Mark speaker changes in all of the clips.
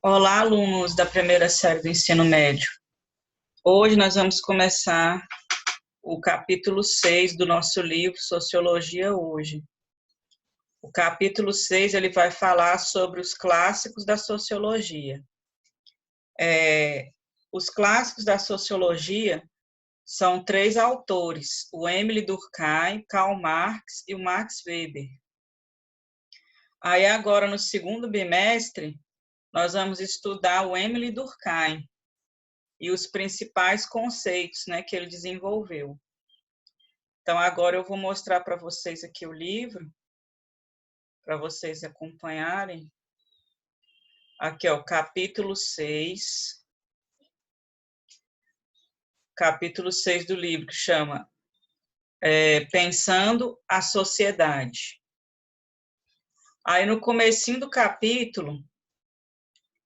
Speaker 1: Olá, alunos da primeira série do ensino médio. Hoje nós vamos começar o capítulo 6 do nosso livro Sociologia Hoje. O capítulo 6 ele vai falar sobre os clássicos da sociologia. Os clássicos da sociologia são 3 autores, o Émile Durkheim, Karl Marx e o Max Weber. Aí agora, no segundo bimestre, nós vamos estudar o Émile Durkheim e os principais conceitos, né, que ele desenvolveu. Então, agora eu vou mostrar para vocês aqui o livro, para vocês acompanharem. Aqui, ó, capítulo 6 do livro, que chama Pensando a Sociedade. Aí, no comecinho do capítulo,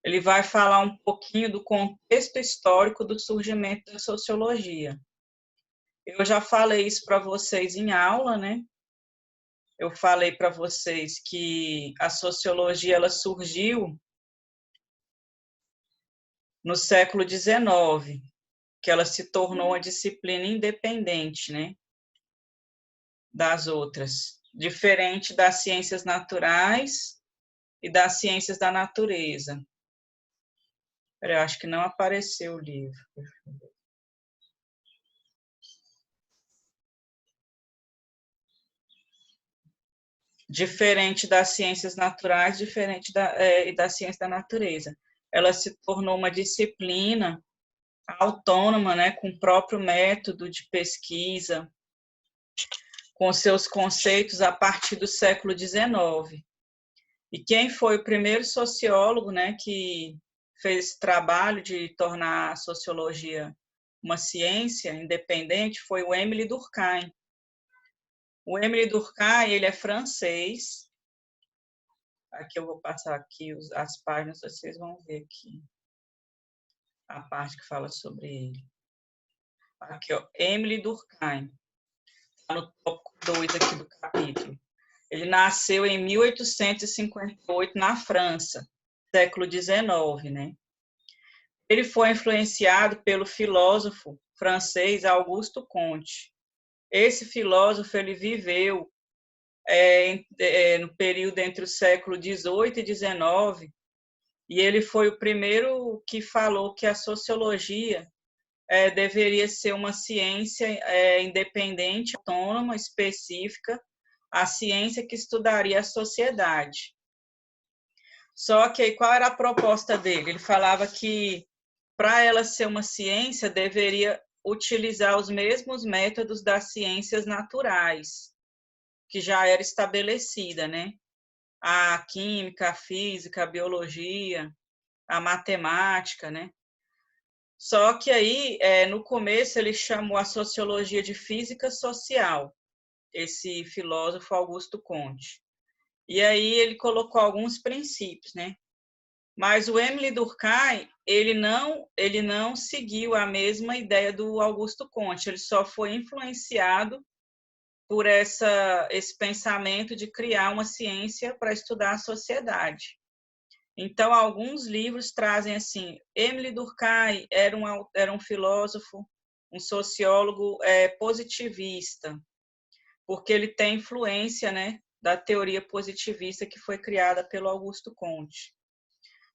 Speaker 1: ele vai falar um pouquinho do contexto histórico do surgimento da sociologia. Eu já falei isso para vocês em aula, né? Eu falei para vocês que a sociologia ela surgiu no século XIX, que ela se tornou uma disciplina independente, né, das outras, diferente das ciências naturais e das ciências da natureza. Eu acho que não apareceu o livro. Diferente das ciências naturais, diferente da ciência da natureza. Ela se tornou uma disciplina autônoma, né, com o próprio método de pesquisa, com seus conceitos a partir do século XIX. E quem foi o primeiro sociólogo, né, que fez esse trabalho de tornar a sociologia uma ciência independente foi o Émile Durkheim. O Émile Durkheim, ele é francês. Aqui eu vou passar aqui as páginas, vocês vão ver aqui a parte que fala sobre ele. Aqui, ó, Émile Durkheim. Está no tópico 2 aqui do capítulo. Ele nasceu em 1858 na França, século XIX, né? Ele foi influenciado pelo filósofo francês Auguste Comte. Esse filósofo ele viveu no período entre o século XVIII e XIX, e ele foi o primeiro que falou que a sociologia deveria ser uma ciência independente, autônoma, específica, a ciência que estudaria a sociedade. Só que qual era a proposta dele? Ele falava que para ela ser uma ciência, deveria utilizar os mesmos métodos das ciências naturais, que já era estabelecida, né? A química, a física, a biologia, a matemática, né? Só que aí, no começo, ele chamou a sociologia de física social, esse filósofo Auguste Comte. E aí ele colocou alguns princípios, né? Mas o Émile Durkheim, ele não seguiu a mesma ideia do Auguste Comte, ele só foi influenciado por esse pensamento de criar uma ciência para estudar a sociedade. Então, alguns livros trazem assim, Émile Durkheim era um filósofo, um sociólogo positivista, porque ele tem influência, né, da teoria positivista que foi criada pelo Auguste Comte.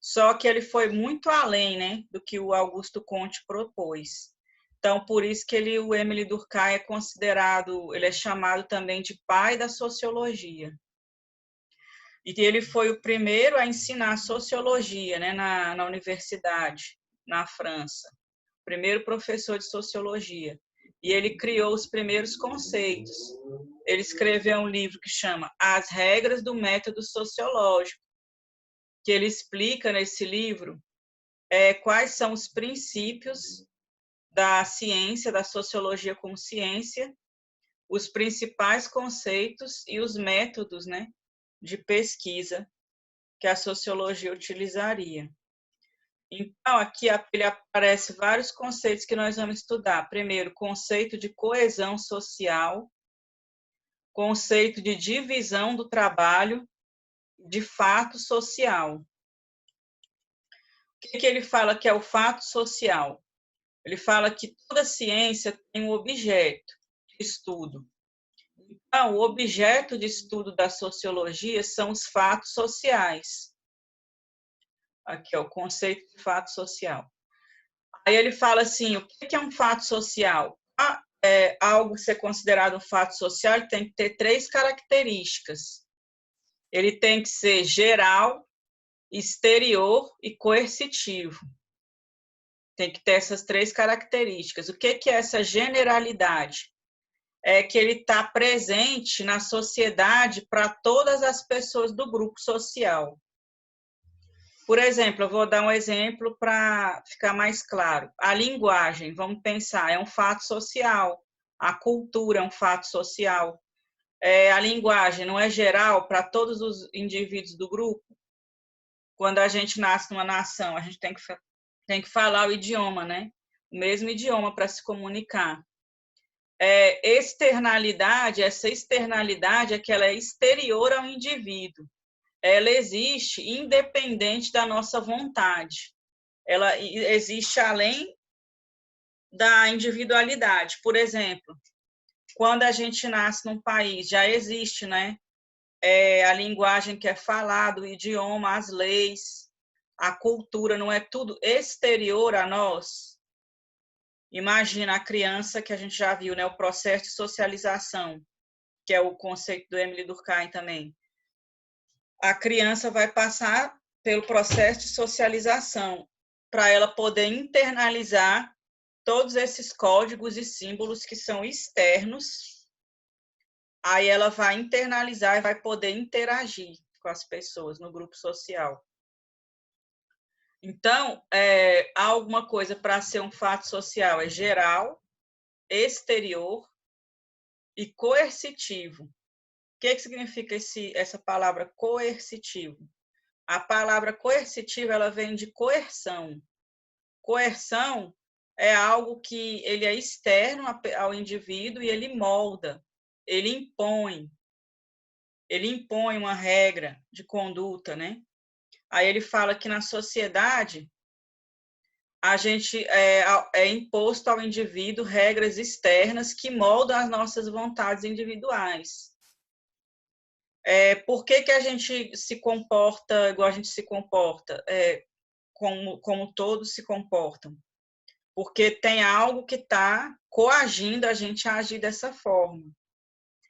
Speaker 1: Só que ele foi muito além, né, do que o Auguste Comte propôs. Então, por isso que o Émile Durkheim é considerado, ele é chamado também de pai da sociologia. E ele foi o primeiro a ensinar sociologia, né, na universidade, na França. Primeiro professor de sociologia. E ele criou os primeiros conceitos. Ele escreveu um livro que chama As Regras do Método Sociológico, que ele explica nesse livro quais são os princípios da ciência, da sociologia como ciência, os principais conceitos e os métodos, né, de pesquisa que a sociologia utilizaria. Então, aqui aparece vários conceitos que nós vamos estudar. Primeiro, conceito de coesão social, conceito de divisão do trabalho de fato social. O que ele fala que é o fato social? Ele fala que toda ciência tem um objeto de estudo. Então, o objeto de estudo da sociologia são os fatos sociais. Aqui é o conceito de fato social. Aí ele fala assim, o que é um fato social? Algo ser considerado um fato social, ele tem que ter 3 características. Ele tem que ser geral, exterior e coercitivo. Tem que ter essas 3 características. O que é essa generalidade? É que ele está presente na sociedade para todas as pessoas do grupo social. Por exemplo, eu vou dar um exemplo para ficar mais claro. A linguagem, vamos pensar, é um fato social. A cultura é um fato social. A linguagem não é geral para todos os indivíduos do grupo? Quando a gente nasce numa nação, a gente tem que falar o idioma, né? O mesmo idioma para se comunicar. Externalidade, essa externalidade é que ela é exterior ao indivíduo. Ela existe independente da nossa vontade. Ela existe além da individualidade. Por exemplo, quando a gente nasce num país, já existe, né? A linguagem que é falada, o idioma, as leis, a cultura, não é tudo exterior a nós? Imagina a criança que a gente já viu, né? O processo de socialização, que é o conceito do Émile Durkheim também. A criança vai passar pelo processo de socialização para ela poder internalizar todos esses códigos e símbolos que são externos. Aí ela vai internalizar e vai poder interagir com as pessoas no grupo social. Então, há alguma coisa para ser um fato social, é geral, exterior e coercitivo. O que significa essa palavra coercitivo? A palavra coercitivo, ela vem de coerção. Coerção é algo que ele é externo ao indivíduo e ele molda, ele impõe uma regra de conduta, né? Aí ele fala que na sociedade a gente é imposto ao indivíduo regras externas que moldam as nossas vontades individuais. Por que a gente se comporta igual a gente se comporta? Como todos se comportam? Porque tem algo que está coagindo a gente a agir dessa forma.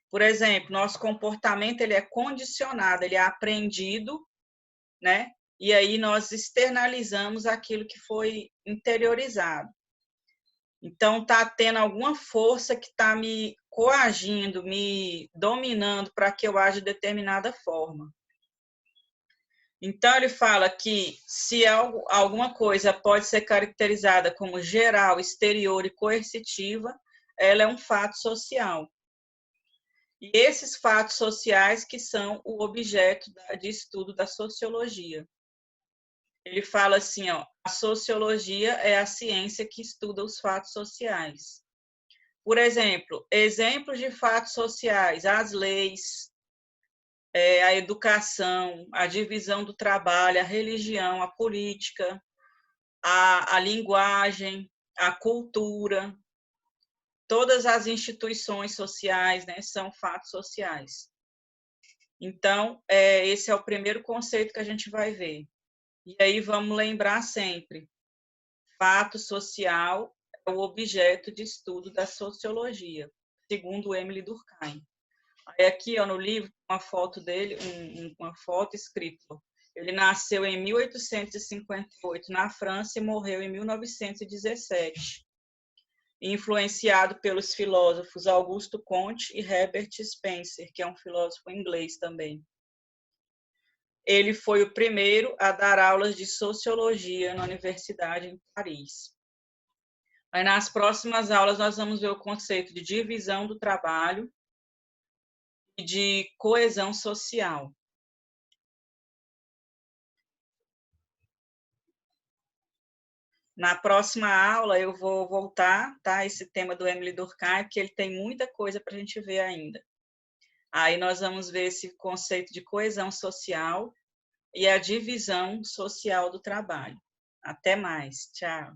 Speaker 1: Por exemplo, nosso comportamento ele é condicionado, ele é aprendido, né? E aí nós externalizamos aquilo que foi interiorizado. Então, está tendo alguma força que está me coagindo, me dominando para que eu aja de determinada forma. Então, ele fala que se alguma coisa pode ser caracterizada como geral, exterior e coercitiva, ela é um fato social. E esses fatos sociais que são o objeto de estudo da sociologia. Ele fala assim, ó, a sociologia é a ciência que estuda os fatos sociais. Por exemplo, exemplos de fatos sociais, as leis, a educação, a divisão do trabalho, a religião, a política, a linguagem, a cultura, todas as instituições sociais, né, são fatos sociais. Então, esse é o primeiro conceito que a gente vai ver. E aí vamos lembrar sempre, fato social é o objeto de estudo da sociologia, segundo Émile Durkheim. Aí aqui, ó, no livro, uma foto dele, uma foto escrita. Ele nasceu em 1858 na França e morreu em 1917. Influenciado pelos filósofos Augusto Comte e Herbert Spencer, que é um filósofo inglês também. Ele foi o primeiro a dar aulas de sociologia na Universidade em Paris. Aí, nas próximas aulas, nós vamos ver o conceito de divisão do trabalho e de coesão social. Na próxima aula, eu vou voltar, tá? Esse tema do Émile Durkheim, porque ele tem muita coisa para a gente ver ainda. Aí nós vamos ver esse conceito de coesão social e a divisão social do trabalho. Até mais. Tchau.